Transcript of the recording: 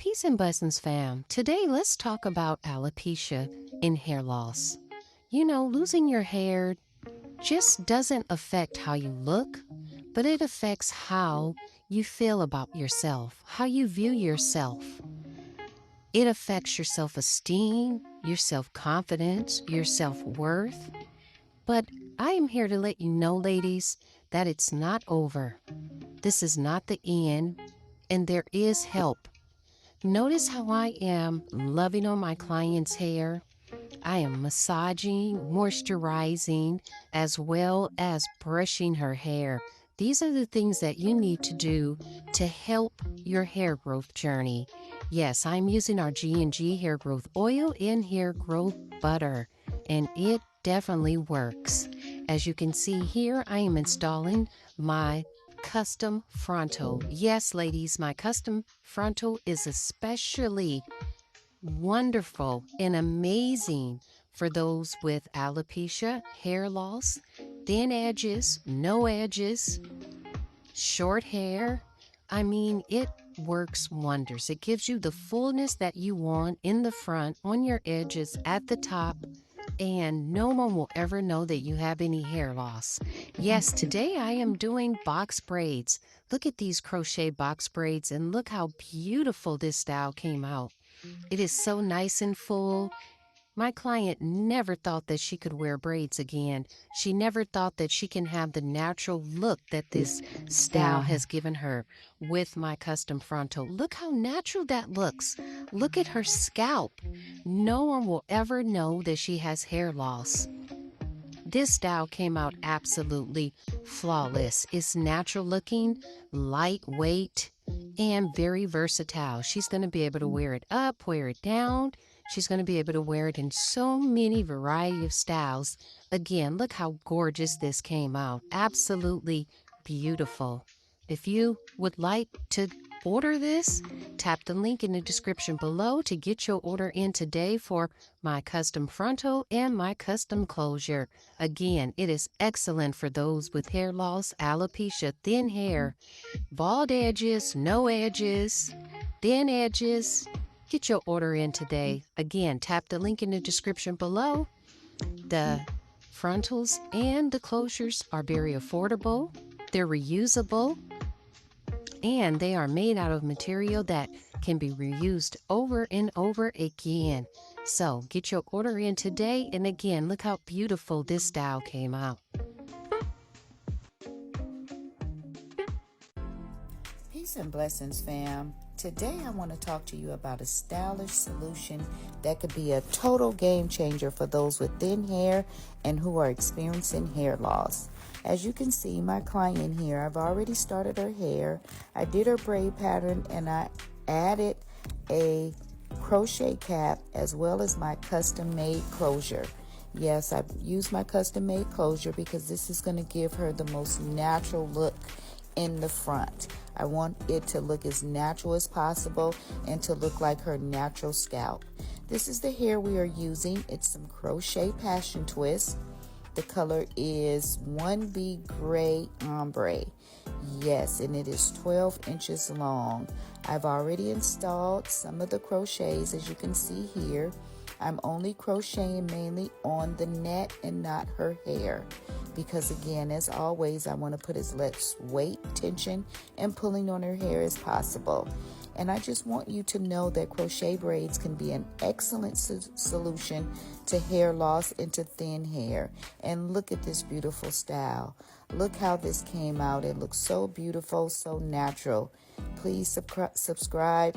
Peace and blessings, fam. Today, let's talk about alopecia and hair loss. You know, losing your hair just doesn't affect how you look, but it affects how you feel about yourself, how you view yourself. It affects your self esteem, your self confidence, your self worth. But I am here to let you know, ladies, that it's not over. This is not the end, and there is help. Notice how I am loving on my client's hair. I am massaging, moisturizing, as well as brushing her hair. These are the things that you need to do to help your hair growth journey. Yes, I'm using our G&G hair growth oil and hair growth butter, and it definitely works. As you can see here, I am installing my custom frontal. Yes, ladies, my custom frontal is especially wonderful and amazing for those with alopecia, hair loss, thin edges, no edges, short hair. I mean, it works wonders. It gives you the fullness that you want in the front, on your edges, at the top, and no one will ever know that you have any hair loss. Yes, today I am doing box braids. Look at these crochet box braids and look how beautiful this style came out. It is so nice and full. My client never thought that she could wear braids again. She never thought that she can have the natural look that this style has given her with my custom frontal. Look how natural that looks. Look at her scalp. No one will ever know that she has hair loss. This style came out absolutely flawless. It's natural looking, lightweight, and very versatile. She's going to be able to wear it up, wear it down. She's going to be able to wear it in so many variety of styles. Again, look how gorgeous this came out. Absolutely beautiful. If you would like to order this, tap the link in the description below to get your order in today for my custom frontal and my custom closure. Again, it is excellent for those with hair loss, alopecia, thin hair, bald edges, no edges, thin edges. Get your order in today. Again, tap the link in the description below. The frontals and the closures are very affordable. They're reusable, and they are made out of material that can be reused over and over again. So get your order in today, and again, look how beautiful this style came out. Peace and blessings, fam. Today I want to talk to you about a stylish solution that could be a total game changer for those with thin hair and who are experiencing hair loss. As you can see, my client here, I've already started her hair. I did her braid pattern and I added a crochet cap as well as my custom made closure. Yes, I used my custom made closure because this is going to give her the most natural look in the front. I want it to look as natural as possible and to look like her natural scalp. This is the hair we are using. It's some crochet passion twist. The color is 1B gray ombre. Yes, and it is 12 inches long. I've already installed some of the crochets, as you can see here. I'm only crocheting mainly on the net and not her hair, because again, as always, I want to put as less weight, tension, and pulling on her hair as possible. And I just want you to know that crochet braids can be an excellent solution to hair loss and to thin hair. And look at this beautiful style. Look how this came out. It looks so beautiful, so natural. Please subscribe,